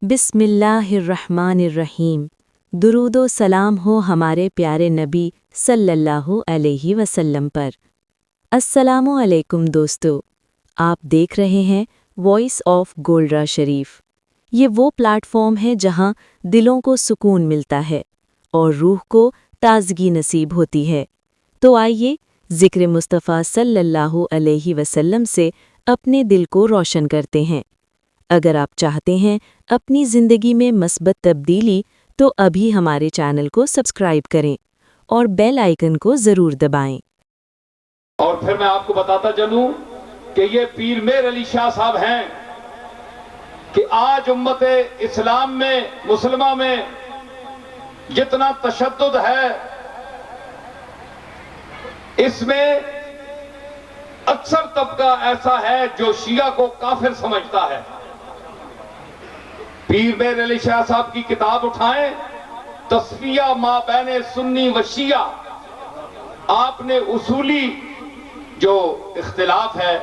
بسم اللہ الرحمن الرحیم۔ درود و سلام ہو ہمارے پیارے نبی صلی اللہ علیہ وسلم پر۔ السلام علیکم دوستو، آپ دیکھ رہے ہیں وائس آف گولڈرا شریف۔ یہ وہ پلیٹ فارم ہے جہاں دلوں کو سکون ملتا ہے اور روح کو تازگی نصیب ہوتی ہے۔ تو آئیے ذکر مصطفیٰ صلی اللہ علیہ وسلم سے اپنے دل کو روشن کرتے ہیں۔ اگر آپ چاہتے ہیں اپنی زندگی میں مثبت تبدیلی تو ابھی ہمارے چینل کو سبسکرائب کریں اور بیل آئیکن کو ضرور دبائیں۔ اور پھر میں آپ کو بتاتا چلوں کہ یہ پیر میر علی شاہ صاحب ہیں کہ آج امت اسلام میں مسلمہ میں جتنا تشدد ہے اس میں اکثر طبقہ ایسا ہے جو شیعہ کو کافر سمجھتا ہے۔ پیر میر علی شاہ صاحب کی کتاب اٹھائیں، تصفیہ ما بین سنی و شیعہ، آپ نے اصولی جو اختلاف ہے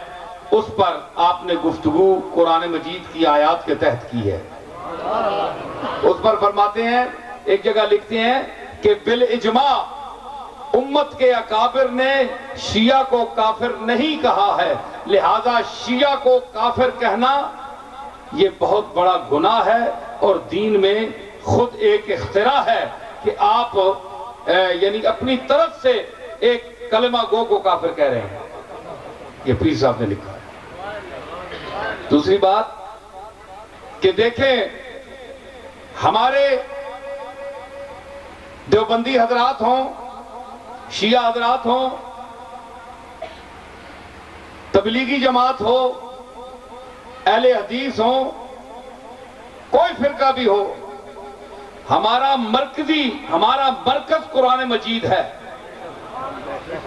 اس پر آپ نے گفتگو قرآن مجید کی آیات کے تحت کی ہے۔ اس پر فرماتے ہیں، ایک جگہ لکھتے ہیں کہ بالاجماع امت کے اکابر نے شیعہ کو کافر نہیں کہا ہے، لہذا شیعہ کو کافر کہنا یہ بہت بڑا گناہ ہے اور دین میں خود ایک اختراع ہے کہ آپ یعنی اپنی طرف سے ایک کلمہ گو کو کافر کہہ رہے ہیں۔ یہ پیر صاحب نے لکھا ہے۔ دوسری بات کہ دیکھیں ہمارے دیوبندی حضرات ہوں، شیعہ حضرات ہوں، تبلیغی جماعت ہو، اہل حدیث ہوں، کوئی فرقہ بھی ہو، ہمارا مرکز قرآن مجید ہے۔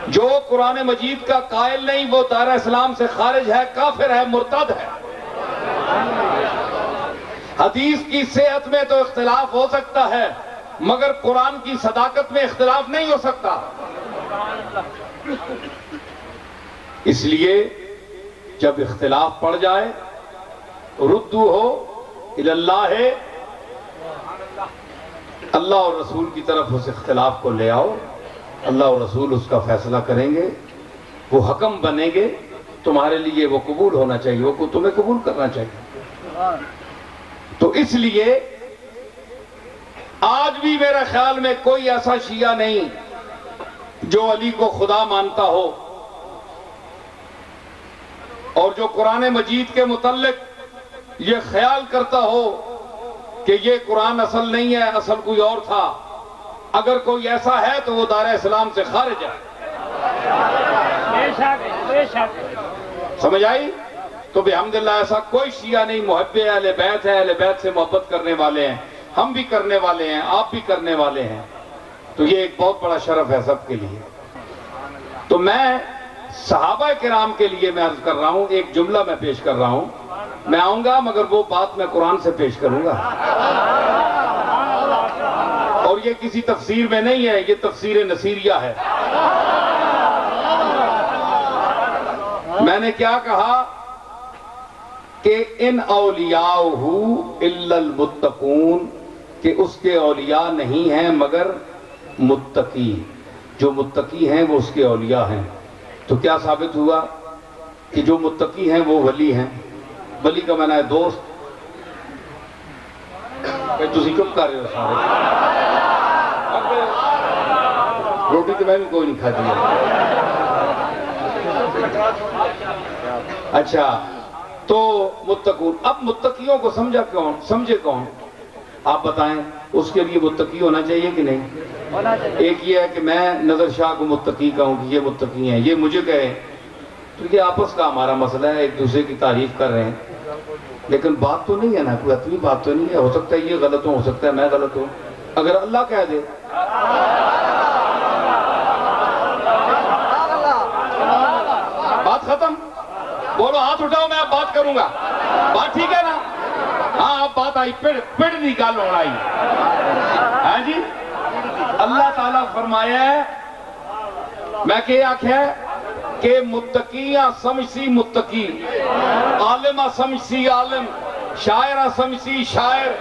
جو قرآن مجید کا قائل نہیں وہ دار اسلام سے خارج ہے، کافر ہے، مرتد ہے۔ حدیث کی صحت میں تو اختلاف ہو سکتا ہے مگر قرآن کی صداقت میں اختلاف نہیں ہو سکتا۔ اس لیے جب اختلاف پڑ جائے ردو ہو اللہ اور رسول کی طرف اس اختلاف کو لے آؤ، اللہ اور رسول اس کا فیصلہ کریں گے، وہ حکم بنیں گے، تمہارے لیے وہ قبول ہونا چاہیے، وہ تمہیں قبول کرنا چاہیے۔ تو اس لیے آج بھی میرے خیال میں کوئی ایسا شیعہ نہیں جو علی کو خدا مانتا ہو اور جو قرآن مجید کے متعلق یہ خیال کرتا ہو کہ یہ قرآن اصل نہیں ہے، اصل کوئی اور تھا۔ اگر کوئی ایسا ہے تو وہ دار اسلام سے خارج ہے۔ سمجھ آئی؟ تو بحمداللہ ایسا کوئی شیعہ نہیں، محب اہل بیت ہے، اہل بیت سے محبت کرنے والے ہیں، ہم بھی کرنے والے ہیں، آپ بھی کرنے والے ہیں۔ تو یہ ایک بہت بڑا شرف ہے سب کے لیے۔ تو میں صحابہ کرام کے لیے میں عرض کر رہا ہوں، ایک جملہ میں پیش کر رہا ہوں، میں آؤں گا مگر وہ بات میں قرآن سے پیش کروں گا، اور یہ کسی تفسیر میں نہیں ہے، یہ تفسیر نصیریہ ہے۔ میں نے کیا کہا کہ ان اولیاءہ الا المتقون، کہ اس کے اولیاء نہیں ہیں مگر متقی، جو متقی ہیں وہ اس کے اولیاء ہیں۔ تو کیا ثابت ہوا کہ جو متقی ہیں وہ ولی ہیں۔ ولی کا معنی ہے دوست۔ تسی چپ کر رہے ہو سارے، روٹی تو میں بھی کوئی نہیں کھاتی ہے۔ اچھا تو متقون، اب متقیوں کو سمجھے کون؟ آپ بتائیں، اس کے لیے متقی ہونا چاہیے کہ نہیں؟ ایک یہ ہے کہ میں نظر شاہ کو متقی کہوں کہ یہ متقی ہیں، یہ مجھے کہے، تو یہ آپس کا ہمارا مسئلہ ہے، ایک دوسرے کی تعریف کر رہے ہیں، لیکن بات تو نہیں ہے نا، کوئی حتمی بات تو نہیں ہے۔ ہو سکتا ہے یہ غلط ہو سکتا ہے میں غلط ہوں، اگر اللہ کہہ دے بات ختم۔ بولو ہاتھ اٹھاؤ، میں اب بات کروں گا، بات ٹھیک ہے نا؟ ہاں اب بات آئی، پڑ دی گل ہو آئی ہے جی۔ اللہ تعالیٰ فرمایا ہے، میں کہ آکھیا ہے کہ متقیاں سمجھ سی متقی، عالمہ سمجھ سی عالم، شاعرہ سمسی شاعر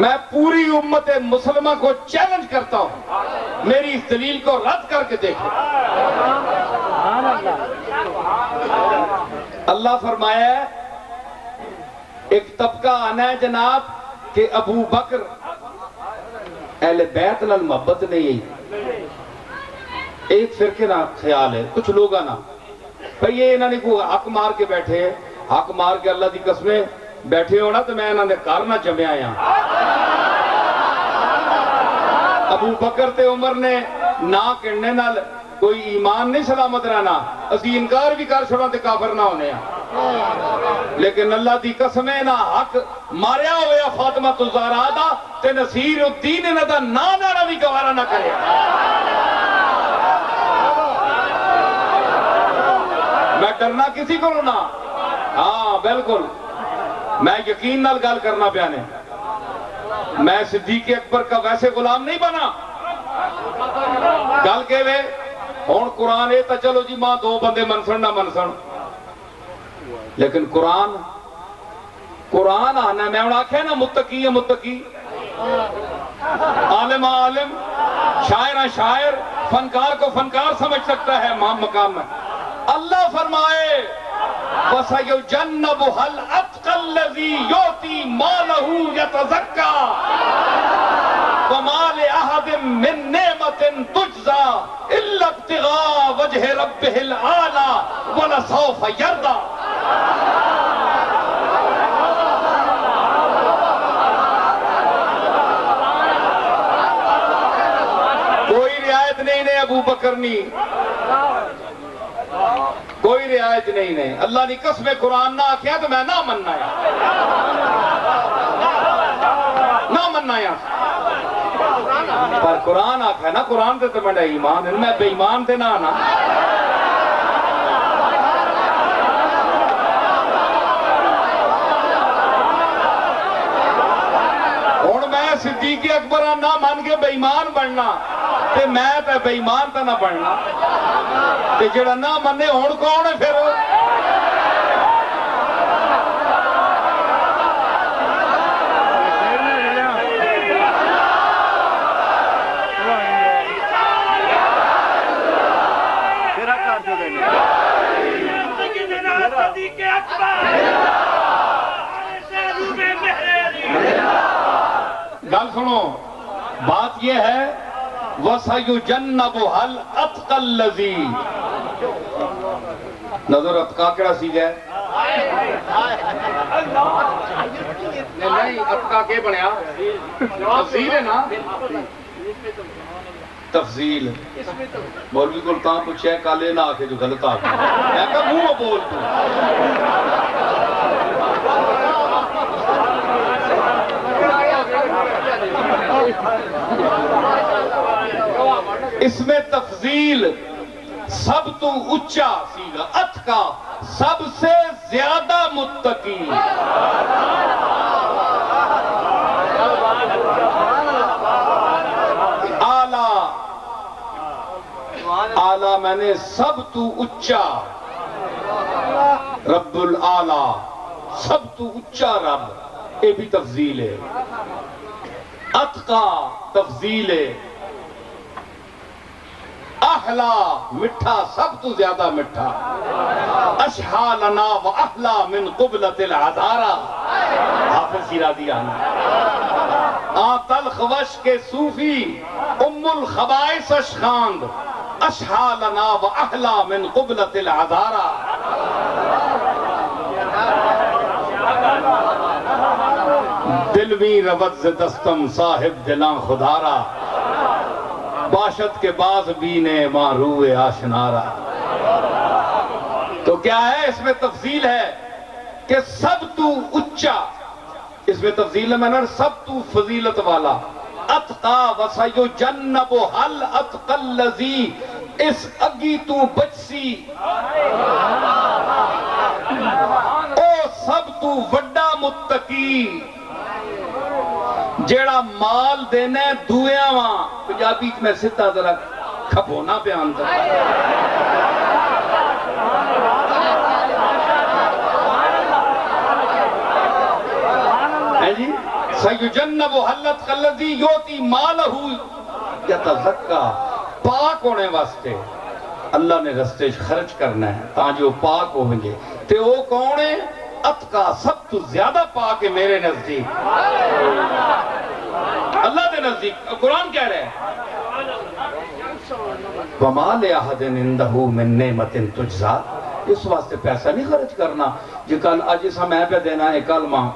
میں پوری امت مسلمہ کو چیلنج کرتا ہوں، میری اس دلیل کو رد کر کے دیکھیں۔ اللہ فرمایا ہے ایک طبقہ آنا ہے جناب کہ ابو بکر اہل بیت نال محبت نہیں ہے، ایک فرقے نہ خیال ہے، کچھ لوگ نا بھئی یہ انہوں نے کوئی حق مار کے بیٹھے ہیں، حق مار کے اللہ دی قسمیں بیٹھے ہونا تو میں انہوں نے کار نہ جمعیا یہاں۔ ابو بکر تے عمر نے نہ کرنے نال کوئی ایمان نہیں سلامت رہنا، اسی انکار بھی کر چھوڑا تے کافر نہ ہونے ہیں، لیکن اللہ دی قسمیں نہ حق ماریا ہویا فاطمہ الزہرا دا تے نصیر الدین انہاں دا نہ بھی گوارا نہ کرے۔ میں ڈرنا کسی کو نہ، ہاں بالکل میں یقین نال گل کرنا پیانے، میں صدیق اکبر کا ویسے غلام نہیں بنا گل کے وے ہون قرآن تا چلو جی ماں دو بندے منسن نہ منسن، لیکن قرآن آنا میں انہوں آکھے نا متقی ہے متقی، عالم عالم، شاعر شاعر، فنکار کو فنکار سمجھ سکتا ہے مقام میں۔ اللہ فرمائے وَسَيُجَنَّبُهَا الْأَتْقَى الَّذِي يُؤْتِي مَالَهُ يَتَزَكَّى وَمَا لِأَحَدٍ مِّن نِّعْمَةٍ تُجْزَى إِلَّا ابْتِغَاءَ وَجْهِ رَبِّهِ الْأَعْلَى وَلَسَوْفَ يَرْضَى۔ کوئی رعایت نہیں ابو بکر نہیں، کوئی رعایت نہیں اللہ نے قسم قرآن نہ آکھیا تو میں نہ مننا یا پر قرآن آکھا ہے نا، قرآن تے میرا ایمان ہے، میں بے ایمان تے نہ آنا۔ ہن میں صدیق اکبر نہ من کے بے ایمان بننا تے میں تے بے ایمان تے نہ بننا، تے جڑا نہ منے ہون کون ہے پھر؟ گل سنو، بات یہ ہے وَسَيُجَنَّبُهَا الْأَتْقَى الَّذِي، نظر اتقا کیڑا سی گئے نہیں اتقا کے بنیا تفضیل ہے نا، تفضیل مولوی کو تاں پوچھے کالے نہ آکے جو غلط آکے میں کہا منہ بول تو اس میں تفضیل سب تو اچھا سیگا، اتقا سب سے زیادہ متقی، اعلیٰ میں نے سب تو اچھا، رب العالی سب تو اچھا رب، یہ بھی تفضیل ہے۔ اتقا تفضیل ہے، احلا مٹھا سب تو زیادہ مٹھا، اشہا لنا و احلا من قبلت العذارہ، حافظ شیرازی آنا تلخ وش کے صوفی ام الخبائث اشخاند، اشہا لنا و احلا من قبلت العذارہ۔ دل بھی ربط دستم صاحب دلاں خدارا، باشد کے باز بینے ماروے آشنارا۔ تو کیا ہے اس میں تفضیل ہے کہ سب تو اچھا، اس میں تفضیل میں نے سب تو فضیلت والا، اتقا وَسَيُجَنَّبُهَا الْأَتْقَى الَّذِي، اس اگی تو بچسی او سب تو وڈا متقی، جیڑا مال دینے دویاں وہاں پنجابی میں ستا ذرا کھپونا پیان تھا سَيُجَنَّبُهَا الْأَتْقَى الَّذِي يُؤْتِي مَالَهُ يَتَزَكَّى، پاک ہونے واسطے اللہ نے رستے خرچ کرنا ہے تاں جو پاک ہوں گے تے وہ کون ہے؟ اتقا، سب تو زیادہ پاک ہے میرے نزدیک، اللہ دے نزدیک۔ قرآن کہہ رہے ہیں وَمَا لِأَحَدٍ عِندَهُ مِن نِعْمَةٍ تُجْزَىٰ، اس واسطے پیسہ نہیں خرچ کرنا جی کل اج اسا میں پہ دینا ہے، کل ماں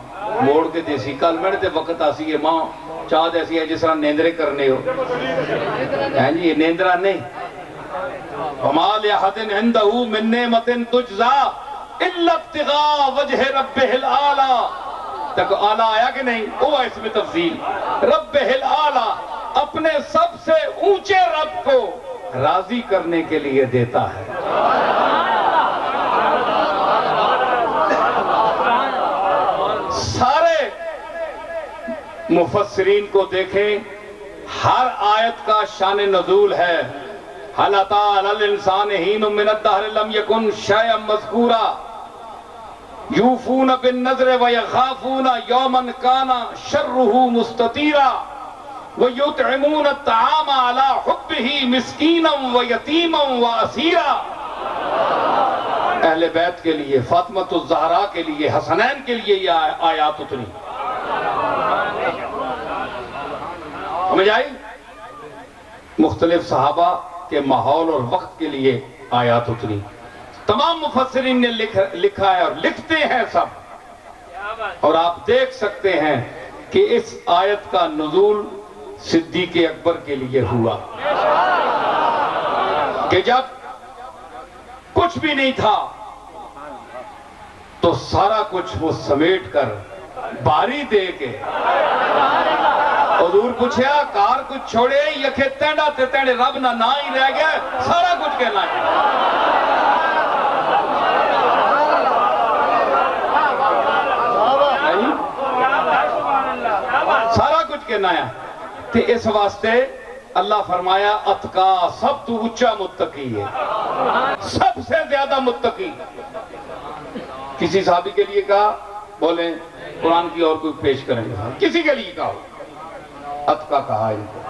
موڑ کے دیسی، کل میں تے وقت آسی ہے ماں چاہ دیسی ہے جس طرح نیندرے کرنے ہو ہیں جی، نیندرہ نہیں۔ وَمَا لِأَحَدٍ عِندَهُ مِن نِعْمَةٍ تُجْزَىٰ إِلَّا ابْتِغَاءَ وَجْهِ رَبِّهِ الْأَعْلَىٰ، تک اعلیٰ آیا کہ نہیں؟ وہ اس میں تفصیل رَبِّهِ الْأَعْلَىٰ، اپنے سب سے اونچے رب کو راضی کرنے کے لیے دیتا ہے۔ سارے مفسرین کو دیکھیں، ہر آیت کا شان نزول ہے۔ هَلْ أَتَىٰ عَلَى الْإِنسَانِ حِینٌ مِّنَ الدَّهْرِ لَمْ يَکُنْ شَیْئًا مَذْکُورًا یُوفُونَ بِالنَّذْرِ وَیَخَافُونَ یَوْمًا کَانَ شَرُّهُ مُسْتَطِیرًا وَيُطْعِمُونَ الطَّعَامَ عَلَىٰ حُبِّهِ مِسْکِینًا وَیَتِیمًا وَأَسِیرًا۔ اہل بیت کے لیے، فاطمۃ الزہرا کے لیے، حسنین کے لیے یہ آیات اتری۔ سمجھ آئی؟ مختلف صحابہ کے ماحول اور وقت کے لیے آیات اتری۔ تمام مفسرین نے لکھا ہے اور لکھتے ہیں سب، اور آپ دیکھ سکتے ہیں کہ اس آیت کا نزول صدیق اکبر کے لیے ہوا کہ جب کچھ بھی نہیں تھا تو سارا کچھ وہ سمیٹ کر باری دے کے حضور پوچھیا کار کچھ چھوڑے یکھے تینڈا تے تینڈے رب نہ ہی رہ گیا، سارا کچھ کہنا ہے۔ سارا کچھ کہنا ہے۔ تے اس واسطے اللہ فرمایا اتقا، سب تو اچھا متقی ہے، سب سے زیادہ متقی۔ کسی صحابی کے لیے کہا، بولیں قرآن کی اور کوئی پیش کریں گے، کسی کے لیے کہا اتقا کہا ان کو۔